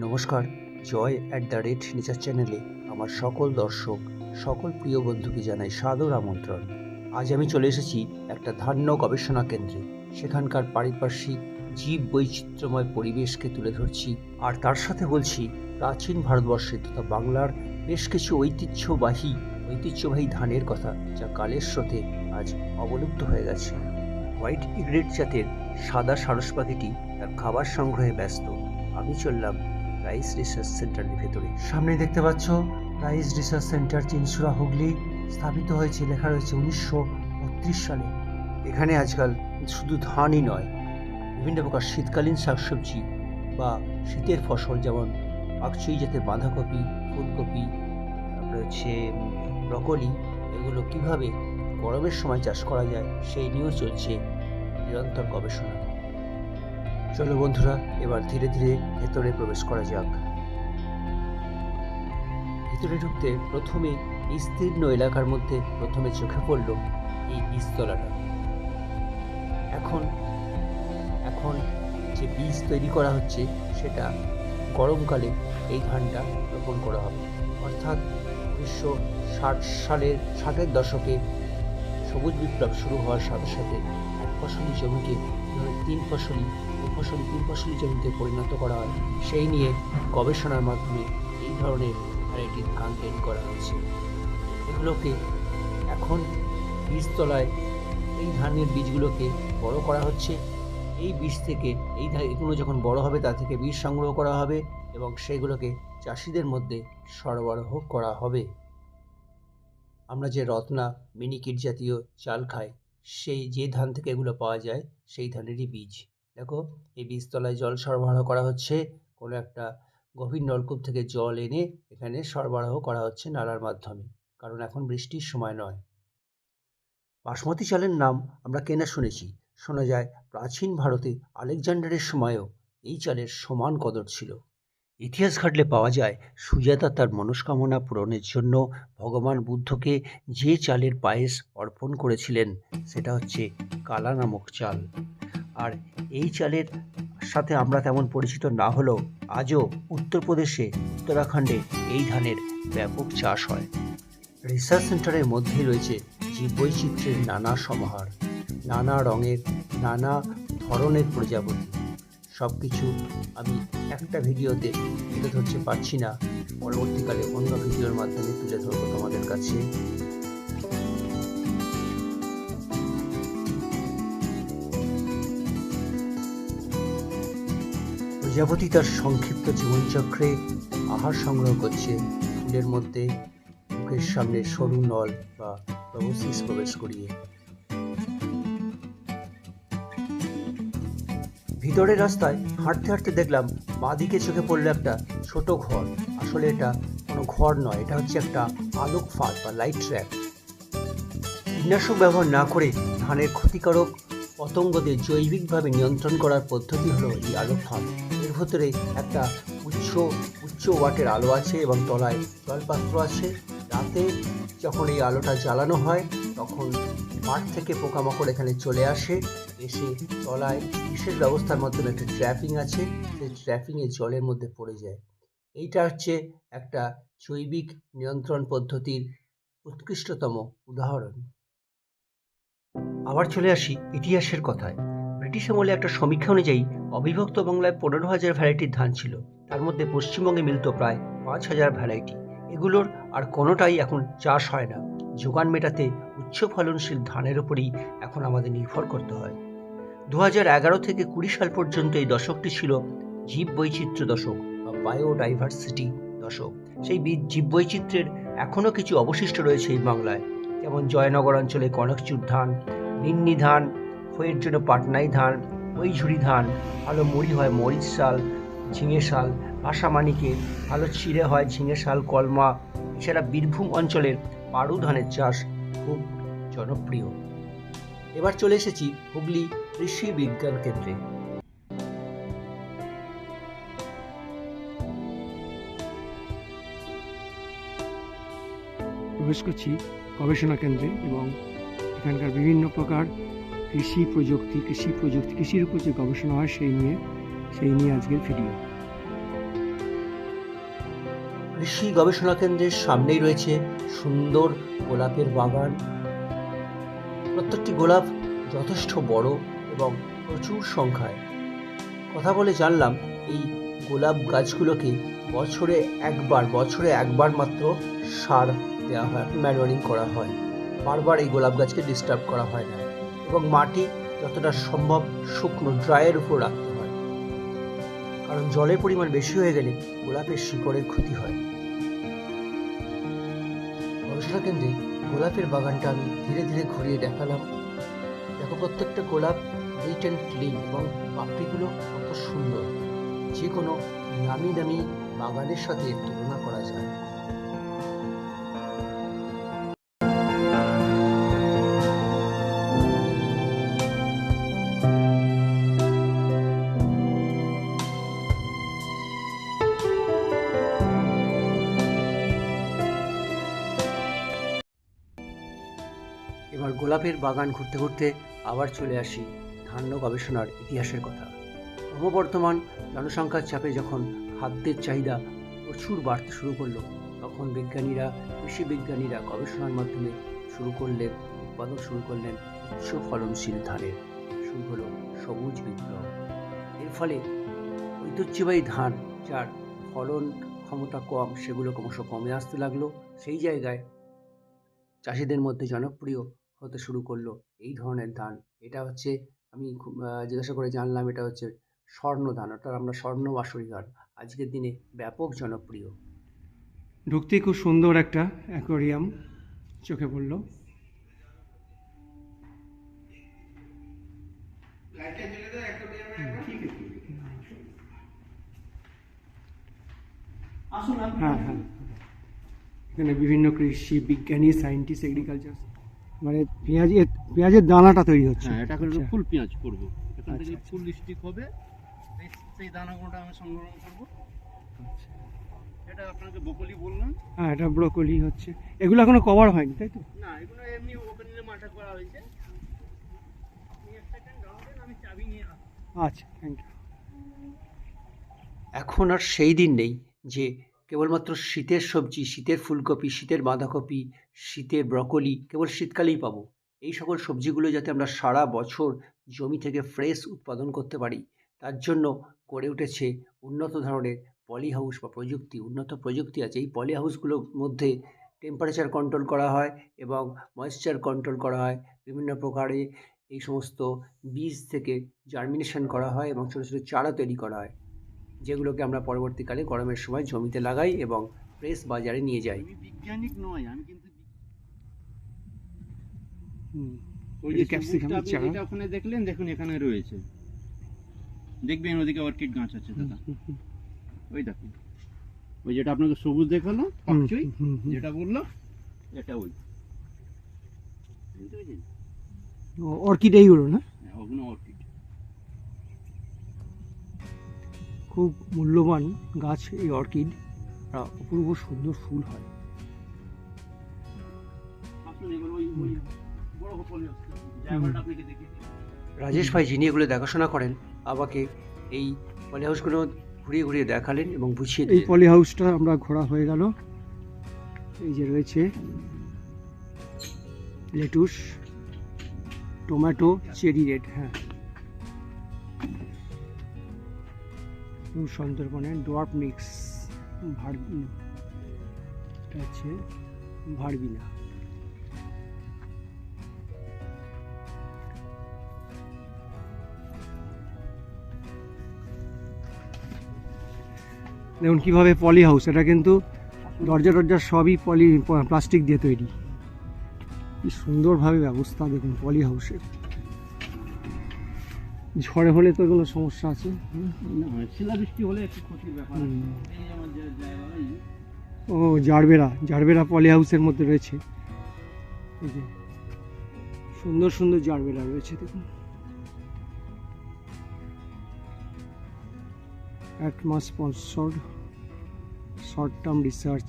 নমস্কার। জয়@নেচার চ্যানেলে আমার সকল দর্শক, সকল প্রিয় বন্ধুকে জানাই সাদর আমন্ত্রণ। আজ আমি চলে এসেছি একটা ধান্য গবেষণা কেন্দ্রে। সেখানকার পারিপার্শ্বিক জীব বৈচিত্র্যময় পরিবেশকে তুলে ধরছি, আর তার সাথে বলছি প্রাচীন ভারতবর্ষের তথা বাংলার বেশ কিছু ঐতিহ্যবাহী ধানের কথা, যা কালের স্রোতে আজ অবলুপ্ত হয়ে গেছে। হোয়াইট ইগ্রেট জাতের সাদা সারস পাখিটি তার খাবার সংগ্রহে ব্যস্ত। আমি চললাম রাইস রিসার্চ সেন্টারের ভেতরে। সামনে দেখতে পাচ্ছ rice research centre, Chinsurah, Hooghly. স্থাপিত হয়েছে, লেখা রয়েছে 1932 সালে। এখানে আজকাল শুধু ধানই নয়, বিভিন্ন প্রকার শীতকালীন শাকসবজি বা শীতের ফসল, যেমন পাকচুই জাতের বাঁধাকপি, ফুলকপি, তারপরে হচ্ছে ব্রকলি, এগুলো কিভাবে গরমের সময় চাষ করা যায় সেই নিয়েও চলছে নিরন্তর গবেষণা। চলো বন্ধুরা, এবার ধীরে ধীরে ভেতরে প্রবেশ করা যাক। ভেতরে ঢুকতে প্রথমে বিস্তীর্ণ এলাকার মধ্যে প্রথমে চোখে পড়ল এই বীজতলাটা। এখন যে বীজ তৈরি করা হচ্ছে সেটা গরমকালে এই ধানটা রোপণ করা হবে। অর্থাৎ 1960-র দশকে সবুজ বিপ্লব শুরু হওয়ার সাথে সাথে এক ফসলি জমিকে তিন ফসলি জমিতে পরিণত করা হয়, সেই নিয়ে গবেষণার মাধ্যমে এই ধরনের ভ্যারাইটির ধান তৈরি করা হয়েছে। এগুলোকে এখন বীজতলায় এই ধানের বীজগুলোকে বড় করা হচ্ছে। এই বীজ থেকে এগুলো যখন বড় হবে তা থেকে বীজ সংগ্রহ করা হবে এবং সেগুলোকে চাষিদের মধ্যে সরবরাহ করা হবে। আমরা যে রত্না, মিনিকিট জাতীয় চাল খাই, সেই যে ধান থেকে এগুলো পাওয়া যায় সেই ধানেরই বীজ। দেখো, এই বীজতলায় জল সরবরাহ করা হচ্ছে। কোনো একটা গভীর নলকূপ থেকে জল এনে এখানে সরবরাহ করা হচ্ছে নালার মাধ্যমে, কারণ এখন বৃষ্টির সময় নয়। বাসমতি চালের নাম আমরা কেনা শুনেছি, শোনা যায় প্রাচীন ভারতে আলেকজান্ডারের সময়ও এই চালের সমান কদর ছিল। ইতিহাস ঘাটলে পাওয়া যায় সুজাতা তার মনস্কামনা পূরণের জন্য ভগবান বুদ্ধকে যে চালের পায়েস অর্পণ করেছিলেন সেটা হচ্ছে কালা নামক চাল। আর এই চালের সাথে আমরা তেমন পরিচিত না হলেও আজও উত্তরপ্রদেশে, উত্তরাখণ্ডে এই ধানের ব্যাপক চাষ হয়। রিসার্চ সেন্টারের মধ্যেই রয়েছে জীববৈচিত্র্যের নানা সমাহার, নানা রঙের, নানা ধরনের প্রজাপতি। সব কিছু আমি একটা ভিডিওতে তুলে ধরতে পারছি না, পরবর্তীকালে অন্য ভিডিওর মাধ্যমে তুলে ধরবো তোমাদের কাছে। প্রজাপতি তার সংক্ষিপ্ত জীবনচক্রে আহার সংগ্রহ করছে ফুলের মধ্যে মুখের সামনে সরু নল বা প্রবসিস প্রবেশ করিয়ে। ভিতরের রাস্তায় হাঁটতে হাঁটতে দেখলাম বাঁদিকে চোখে পড়লো একটা ছোট ঘর। আসলে এটা কোনো ঘর নয়, এটা হচ্ছে একটা আলোক ফাঁদ বা লাইট ট্র্যাপ। কীটনাশক ব্যবহার না করে ধানের ক্ষতিকারক পতঙ্গদের জৈবিকভাবে নিয়ন্ত্রণ করার পদ্ধতি হলো এই আলোক ফাঁদ। এর ভেতরে একটা উচ্চ ওয়াটের আলো আছে এবং তলায় জলপাত্র আছে। রাতে যখন এই আলোটা জ্বালানো হয় তখন মাঠ থেকে পোকামাকড় এখানে চলে আসে, এসে তলায় বিশেষ ব্যবস্থার মাধ্যমে একটা ট্র্যাপিং আছে, সেই ট্র্যাপিংয়ে জলের মধ্যে পড়ে যায়। এইটা হচ্ছে একটা জৈবিক নিয়ন্ত্রণ পদ্ধতির উৎকৃষ্টতম উদাহরণ। আবার চলে আসি ইতিহাসের কথায়। ব্রিটিশ আমলে একটা সমীক্ষা অনুযায়ী অবিভক্ত বাংলায় 15,000 ভ্যারাইটির ধান ছিল। তার মধ্যে পশ্চিমবঙ্গে মিলত প্রায় 5,000 ভ্যারাইটি। এগুলোর আর কোনোটাই এখন চাষ হয় না। যোগান মেটাতে উচ্চ ফলনশীল ধানের উপরই এখন আমাদের নির্ভর করতে হয়। 2011 থেকে 20 সাল পর্যন্ত এই দশকটি ছিল জীববৈচিত্র্য দশক বা বায়োডাইভার্সিটি দশক। সেই জীববৈচিত্র্যের এখনও কিছু অবশিষ্ট রয়েছে এই বাংলায়, যেমন জয়নগর অঞ্চলে কনকচুর ধান, বিন্নি ধান, খইয়ের জন্য পাটনাই ধান, ওইঝুরি ধান, ভালো মুড়ি হয় মরিচ শাল, ঝিঙে শাল, ভাষামানিকে ভালো চিড়ে হয় ঝিঙে শাল, কলমা। এছাড়া বীরভূম অঞ্চলের পাড়ু ধানের চাষ খুব জনপ্রিয়। এবার চলে এসেছি হুগলি কৃষি বিজ্ঞান কেন্দ্রে। প্রবেশ করছি গবেষণা কেন্দ্রে এবং এখানকার বিভিন্ন প্রকার কৃষির উপর যে গবেষণা হয় সেই নিয়ে আজকের ভিডিও। কৃষি গবেষণা কেন্দ্রের সামনেই রয়েছে সুন্দর গোলাপের বাগান। প্রত্যেকটি গোলাপ যথেষ্ট বড় এবং প্রচুর সংখ্যায়। কথা বলে জানলাম এই গোলাপ গাছগুলোকে বছরে একবার মাত্র সার দেওয়া হয়, ম্যানুয়ারিং করা হয়। বারবার এই গোলাপ গাছকে ডিস্টার্ব করা হয় না এবং মাটি যতটা সম্ভব শুকনো ড্রাইয়ের উপর রাখতে হয়, কারণ জলের পরিমাণ বেশি হয়ে গেলে গোলাপের শিকড়ের ক্ষতি হয়। গবেষণা কেন্দ্রে গোলাপের বাগানটা আমি ধীরে ধীরে ঘুরিয়ে দেখালাম। দেখো প্রত্যেকটা গোলাপ নিট অ্যান্ড ক্লিন এবং পাপড়িগুলো কত সুন্দর, যে কোনো নামি দামি বাগানের সাথে তুলনা করা যায়। এবার গোলাপের বাগান ঘুরতে ঘুরতে আবার চলে আসি ধান্য গবেষণার ইতিহাসের কথা। ক্রমবর্ধমান জনসংখ্যার চাপে যখন খাদ্যের চাহিদা প্রচুর বাড়তে শুরু করলো, তখন কৃষি বিজ্ঞানীরা গবেষণার মাধ্যমে উৎপাদন শুরু করলেন উচ্চ ফলনশীল ধানের। শুরু হলো সবুজ বিপ্লব। এর ফলে ঐতিহ্যবাহী ধান যার ফলন ক্ষমতা কম, সেগুলো ক্রমশ কমে আসতে লাগলো। সেই জায়গায় চাষিদের মধ্যে জনপ্রিয় হতে শুরু করলো এই ধরনের ধান। এটা হচ্ছে, আমি জিজ্ঞাসা করে জানলাম, এটা হচ্ছে স্বর্ণ ধান, অর্থাৎ আমরা স্বর্ণ বাসরি ধান, আজকের দিনে ব্যাপক জনপ্রিয়। ঢুকতেই খুব সুন্দর একটা অ্যাকোয়ারিয়াম চোখে পড়লো। হ্যাঁ হ্যাঁ, এখানে বিভিন্ন কৃষি বিজ্ঞানী, সায়েন্টিস্ট, এগ্রিকালচার, মানে পেঁয়াজের দানাটা তৈরি হচ্ছে। হ্যাঁ, এটা করে ফুল পেঁয়াজ করব। এখান থেকে ফুল স্টিক হবে, সেই দানাগুলো আমি সংগ্রহ করব। আচ্ছা, এটা আপনাকে ব্রোকলি বললাম। হ্যাঁ, এটা ব্রোকলি হচ্ছে। এগুলো এখনো কভার হয়নি, তাই তো? না, এগুলো এমনি ওপেনে মাঠা করা হয়েছে। আপনি এক সেকেন্ড দাঁড়াবেন, আমি চাবি নিয়ে আসছি। আচ্ছা, থ্যাংক ইউ। এখন আর সেই দিন নেই যে কেবলমাত্র শীতের সবজি, শীতের ফুলকপি, শীতের বাঁধাকপি, শীতের ব্রকলি কেবল শীতকালেই পাবো। এই সকল সবজিগুলো যাতে আমরা সারা বছর জমি থেকে ফ্রেশ উৎপাদন করতে পারি, তার জন্য গড়ে উঠেছে উন্নত ধরনের পলি হাউস বা উন্নত প্রযুক্তি আছে। এই পলি হাউসগুলোর মধ্যে টেম্পারেচার কন্ট্রোল করা হয় এবং ময়েশ্চার কন্ট্রোল করা হয়। বিভিন্ন প্রকারে এই সমস্ত বীজ থেকে জার্মিনেশন করা হয় এবং ছোটো ছোটো চারা তৈরি করা হয়, যেগুলোকে আমরা পরবর্তীকালে গরমের সময় জমিতে লাগাই এবং ফ্রেশ বাজারে নিয়ে যাই। আমি বিজ্ঞানিক নয়, আমি কিন্তু ওই যে ক্যাপসিকামের চারা, এটা ওখানে দেখুন এখানে রয়েছে, দেখবেন ওদিকে অর্কিড গাছ আছে দাদা। ওই দেখুন, ওই যেটা আপনাকে সবুজ দেখালো পাকচই, যেটা বললো এটা ওই অর্কিড এইগুলো না? ওগুলো অর্কিড। খুব মূল্যবান গাছ এই অর্কিড, অপূর্ব সুন্দর ফুল হয়। রাজেশ ভাই, যিনি এগুলো দেখাশোনা করেন, আমাকে এই পলি হাউসগুলো ঘুরিয়ে ঘুরিয়ে দেখালেন এবং বুঝিয়ে এই দিলেন। পলি হাউসটা আমরা ঘোরা হয়ে গেল। এই যে রয়েছে লেটুস, টমেটো, চেরি রেড, হ্যাঁ, সুন্দরবনে ডোয়ার্ফ মিক্স, এটা হচ্ছে ভারবিনা। দেখুন কীভাবে পলি হাউস, এটা কিন্তু দরজা সবই প্লাস্টিক দিয়ে তৈরি। কি সুন্দরভাবে ব্যবস্থা দেখুন পলি হাউসের। ঝড়ে হলে তো এগুলো সমস্যা আছে, শিলাবৃষ্টি হলে একটু ক্ষতির ব্যাপার। ও জারবেরা পলি হাউসের মধ্যে রয়েছে। এই যে সুন্দর সুন্দর জারবেরা রয়েছে দেখুন। ATMA sponsored short term research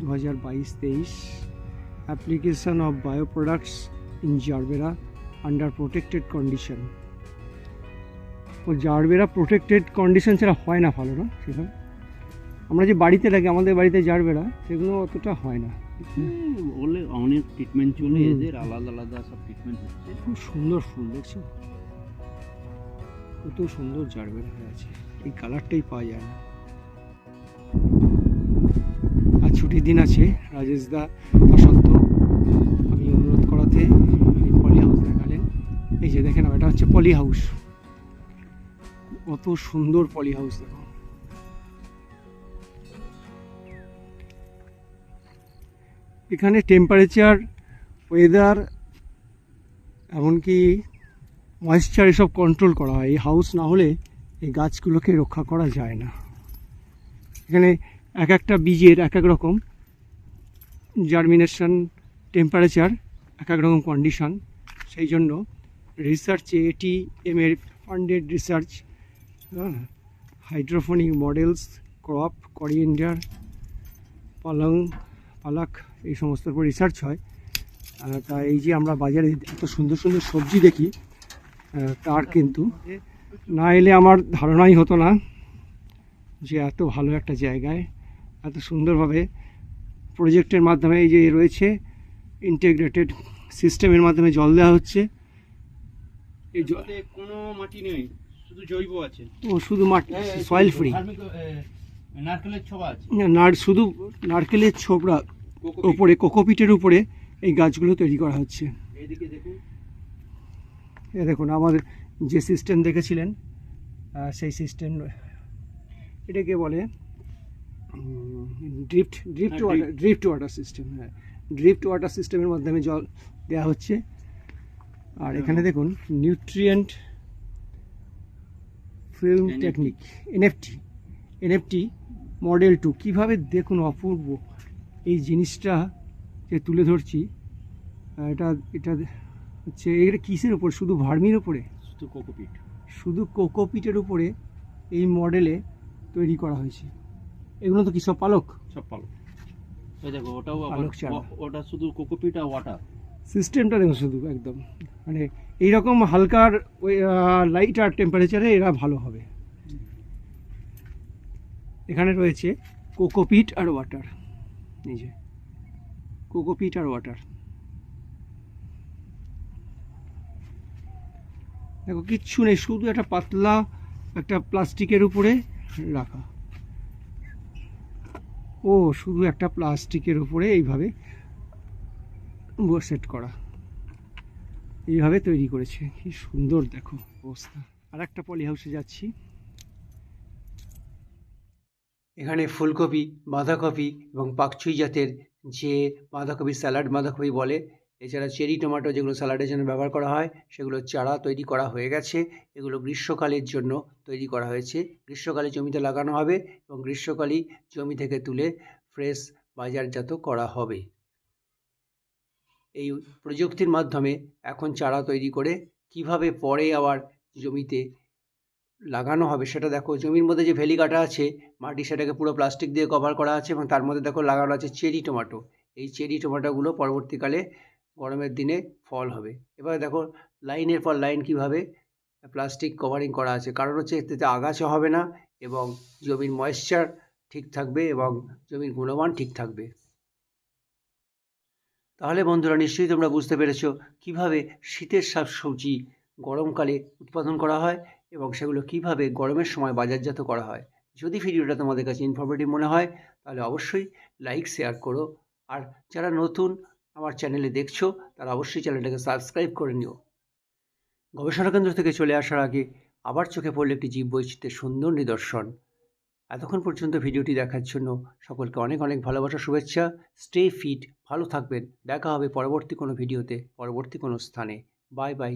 2022-23, application of bio products in gerbera under protected condition. ও জারবেরা প্রোটেক্টেড কন্ডিশন ছাড়া হয় না ভালো, না সেখানে আমরা যে বাড়িতে রাখি, আমাদের বাড়িতে জারবেরা, সেগুলো অতটা হয় না। বলে অনেক ট্রিটমেন্ট চলে, এদের আলাদা আলাদা সব ট্রিটমেন্ট হচ্ছে। খুব সুন্দর ফুল, দেখছো কত সুন্দর জারবেরা হয়ে আছে, এই কালারটাই পাওয়া যায় না। আর ছুটির দিন আছে, রাজেশ দা তা সত্ত্বেও আমি অনুরোধ করাতে এই পলি হাউস দেখালেন। এই যে দেখেন, এটা হচ্ছে পলি হাউস, কত সুন্দর পলি হাউস দেখো। এখানে টেম্পারেচার, ওয়েদার, এমনকি ময়েশ্চার এসব কন্ট্রোল করা হয়। এই হাউস না হলে এই গাছগুলোকে রক্ষা করা যায় না। এখানে এক একটা বীজের এক এক রকম জার্মিনেশন টেম্পারেচার, এক এক রকম কন্ডিশন। সেই জন্য রিসার্চে ATM এর funded research, hydroponic models, crop, coriander, পালাক, এই সমস্ত উপর রিসার্চ হয়। তা এই যে আমরা বাজারে এত সুন্দর সুন্দর সবজি দেখি, তার কিন্তু না এলে আমার ধারণাই হতো না যে এত ভালো একটা জায়গায় এত সুন্দরভাবে প্রজেক্টের মাধ্যমে, এই যে রয়েছে ইন্টিগ্রেটেড সিস্টেমের মাধ্যমে জল দেওয়া হচ্ছে। এই কোনো মাটি নেই, শুধু জৈব আছে। ও শুধু মাটি, সয়েল ফ্রি। নারকেলের ছোবা আছে, শুধু নারকেলের ছোবড়া উপরে, কোকোপিটের উপরে এই গাছগুলো তৈরি করা হচ্ছে। এইদিকে দেখুন, এ দেখুন আমার যে সিস্টেম দেখেছিলেন, সেই সিস্টেম, এটাকে বলে ড্রিফট ওয়াটার সিস্টেম। হ্যাঁ, ড্রিফট ওয়াটার সিস্টেমের মাধ্যমে জল দেওয়া হচ্ছে। আর এখানে দেখুন nutrient film technique, NFT model 2, কীভাবে দেখুন অপূর্ব এই জিনিসটা যে তুলে ধরছি। এটা হচ্ছে, এটা কিসের উপর? শুধু ভার্মির উপরে, শুধু কোকোপিটের উপরে এই মডেলে তৈরি করা হয়েছে। এগুলো তো কি সব পালক? সব পালক। এই দেখো, ওটাও পালক চারা, ওটা শুধু কোকোপিট আর ওয়াটার সিস্টেমটা দেখুন শুধু একদম, মানে এইরকম হালকার লাইট আর টেম্পারেচারে এরা ভালো হবে। এখানে রয়েছে কোকোপিট আর ওয়াটার, এই যে কোকোপিট আর ওয়াটার, দেখো কিচ্ছু নেই, শুধু একটা পাতলা একটা প্লাস্টিকের উপরে রাখা। ও শুধু একটা প্লাস্টিকের উপরে এইভাবে সেট করা, এইভাবে তৈরি করেছে। কি সুন্দর দেখো অবস্থা। আর একটা পলি হাউসে যাচ্ছি, এখানে ফুলকপি, বাঁধাকপি এবং পাকচুই জাতের যে বাঁধাকপি, স্যালাড বাঁধাকপি বলে, এছাড়া চেরি টমেটো যেগুলো স্যালাডের জন্য ব্যবহার করা হয়, সেগুলো চারা তৈরি করা হয়ে গেছে। এগুলো গ্রীষ্মকালের জন্য তৈরি করা হয়েছে। গ্রীষ্মকালে জমিতে লাগানো হবে এবং গ্রীষ্মকালেই জমি থেকে তুলে ফ্রেশ বাজারজাত করা হবে। এই প্রযুক্তির মাধ্যমে এখন চারা তৈরি করে কিভাবে পরে আবার জমিতে লাগানো হবে সেটা দেখো। জমির মধ্যে যে ভেলি কাটা আছে মাটি, সেটাকে পুরো প্লাস্টিক দিয়ে কভার করা আছে এবং তার মধ্যে দেখো লাগানো আছে চেরি টমেটো। এই চেরি টমেটোগুলো পরবর্তীকালে গরমের দিনে ফল হবে। এবার দেখো লাইনের পর লাইন কিভাবে প্লাস্টিক কভারিং করা আছে, কারণ হচ্ছে এতে আগাছা হবে না এবং জমির ময়েশ্চার ঠিক থাকবে এবং জমির গুণমান ঠিক থাকবে। তাহলে বন্ধুরা, নিশ্চয়ই তোমরা বুঝতে পেরেছো কিভাবে শীতের শাকসবজি গরমকালে উৎপাদন করা হয় এবং সেগুলো কিভাবে গরমের সময় বাজারজাত করা হয়। যদি ভিডিওটা তোমাদের কাছে ইনফরমেটিভ মনে হয় তাহলে অবশ্যই লাইক, শেয়ার করো। আর যারা নতুন আমার চ্যানেলে দেখছো তারা অবশ্যই চ্যানেলটাকে সাবস্ক্রাইব করে নিও। গবেষণা কেন্দ্র থেকে চলে আসার আগে আবার চোখে পড়লো একটি জীববৈচিত্র্যের সুন্দর নিদর্শন। এতক্ষণ পর্যন্ত ভিডিওটি দেখার জন্য সকলকে অনেক অনেক ভালোবাসা, শুভেচ্ছা। স্টে ফিট, ভালো থাকবেন। দেখা হবে পরবর্তী কোনো ভিডিওতে, পরবর্তী কোনো স্থানে। Bye bye.